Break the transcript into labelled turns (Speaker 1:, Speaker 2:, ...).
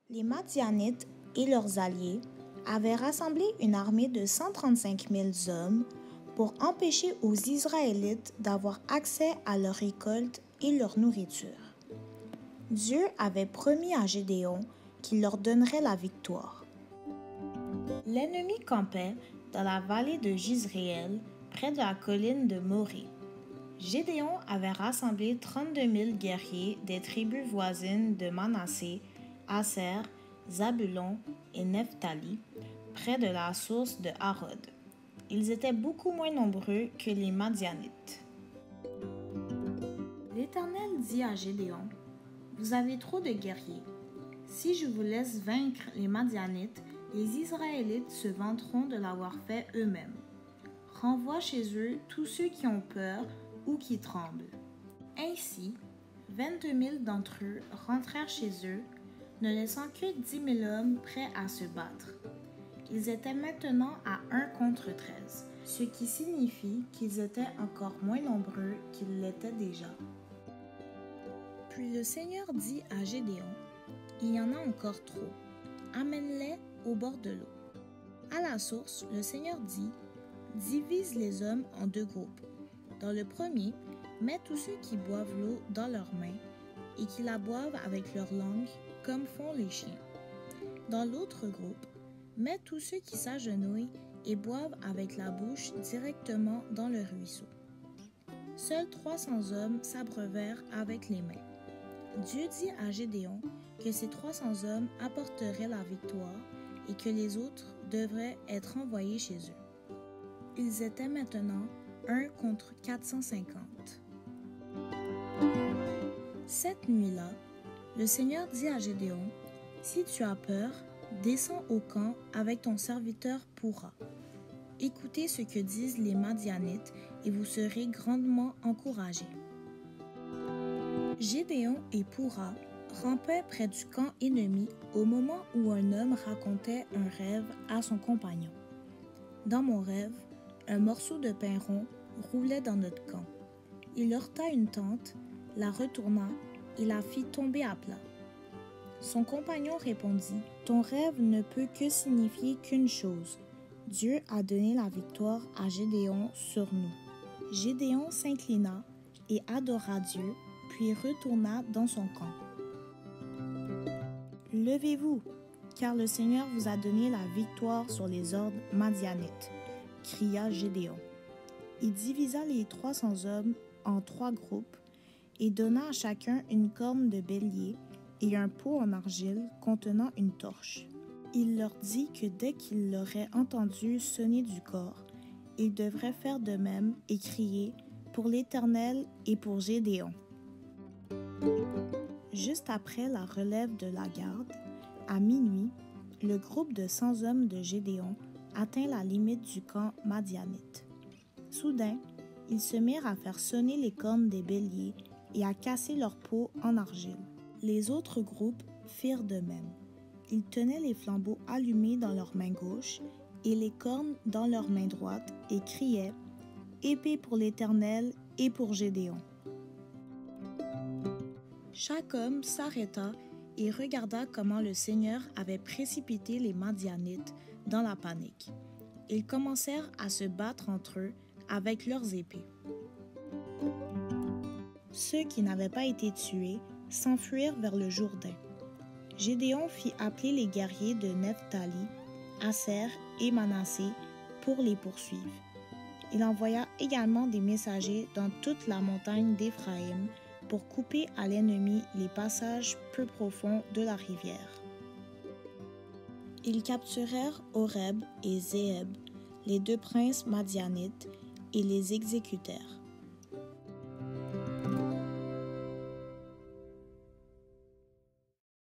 Speaker 1: Les Madianites et leurs alliés avaient rassemblé une armée de 135 000 hommes pour empêcher aux Israélites d'avoir accès à leur récolte et leur nourriture. Dieu avait promis à Gédéon qu'il leur donnerait la victoire. L'ennemi campait dans la vallée de Jizréel, près de la colline de Morée. Gédéon avait rassemblé 32 000 guerriers des tribus voisines de Manassé, Aser, Zabulon et Nephtali, près de la source de Harod. Ils étaient beaucoup moins nombreux que les Madianites. L'Éternel dit à Gédéon, « Vous avez trop de guerriers. Si je vous laisse vaincre les Madianites, les Israélites se vanteront de l'avoir fait eux-mêmes. Renvoie chez eux tous ceux qui ont peur ou qui tremblent. » Ainsi, 22 000 d'entre eux rentrèrent chez eux, ne laissant que 10 000 hommes prêts à se battre. Ils étaient maintenant à 1 contre 13, ce qui signifie qu'ils étaient encore moins nombreux qu'ils l'étaient déjà. Puis le Seigneur dit à Gédéon, « Il y en a encore trop. Amène-les au bord de l'eau. » À la source, le Seigneur dit, « Divise les hommes en 2 groupes. Dans le premier, mets tous ceux qui boivent l'eau dans leurs mains et qui la boivent avec leur langue, comme font les chiens. Dans l'autre groupe, mets tous ceux qui s'agenouillent et boivent avec la bouche directement dans le ruisseau. » Seuls 300 hommes s'abreuvèrent avec les mains. Dieu dit à Gédéon que ces 300 hommes apporteraient la victoire et que les autres devraient être envoyés chez eux. Ils étaient maintenant 1 contre 450. Cette nuit-là, le Seigneur dit à Gédéon, « Si tu as peur, descends au camp avec ton serviteur Pourra. Écoutez ce que disent les Madianites et vous serez grandement encouragés. » Gédéon et Pourra rampaient près du camp ennemi au moment où un homme racontait un rêve à son compagnon. « Dans mon rêve, un morceau de pain rond roulait dans notre camp. Il heurta une tente, la retourna et la fit tomber à plat. » Son compagnon répondit, « Ton rêve ne peut que signifier qu'une chose. Dieu a donné la victoire à Gédéon sur nous. » Gédéon s'inclina et adora Dieu, puis retourna dans son camp. « Levez-vous, car le Seigneur vous a donné la victoire sur les hordes madianites, » cria Gédéon. Il divisa les 300 hommes en 3 groupes et donna à chacun une corne de bélier et un pot en argile contenant une torche. Il leur dit que dès qu'ils l'auraient entendu sonner du cor, ils devraient faire de même et crier « Pour l'Éternel et pour Gédéon ». Juste après la relève de la garde, à minuit, le groupe de 100 hommes de Gédéon atteint la limite du camp madianite. Soudain, ils se mirent à faire sonner les cornes des béliers et à casser leurs peaux en argile. Les autres groupes firent de même. Ils tenaient les flambeaux allumés dans leur main gauche et les cornes dans leur main droite et criaient « Épée pour l'Éternel et pour Gédéon ». Chaque homme s'arrêta et regarda comment le Seigneur avait précipité les Madianites dans la panique. Ils commencèrent à se battre entre eux avec leurs épées. Ceux qui n'avaient pas été tués s'enfuirent vers le Jourdain. Gédéon fit appeler les guerriers de Nephtali, Aser et Manassé pour les poursuivre. Il envoya également des messagers dans toute la montagne d'Éphraïm pour couper à l'ennemi les passages peu profonds de la rivière. Ils capturèrent Oreb et Zéeb, les 2 princes madianites, et les exécutèrent.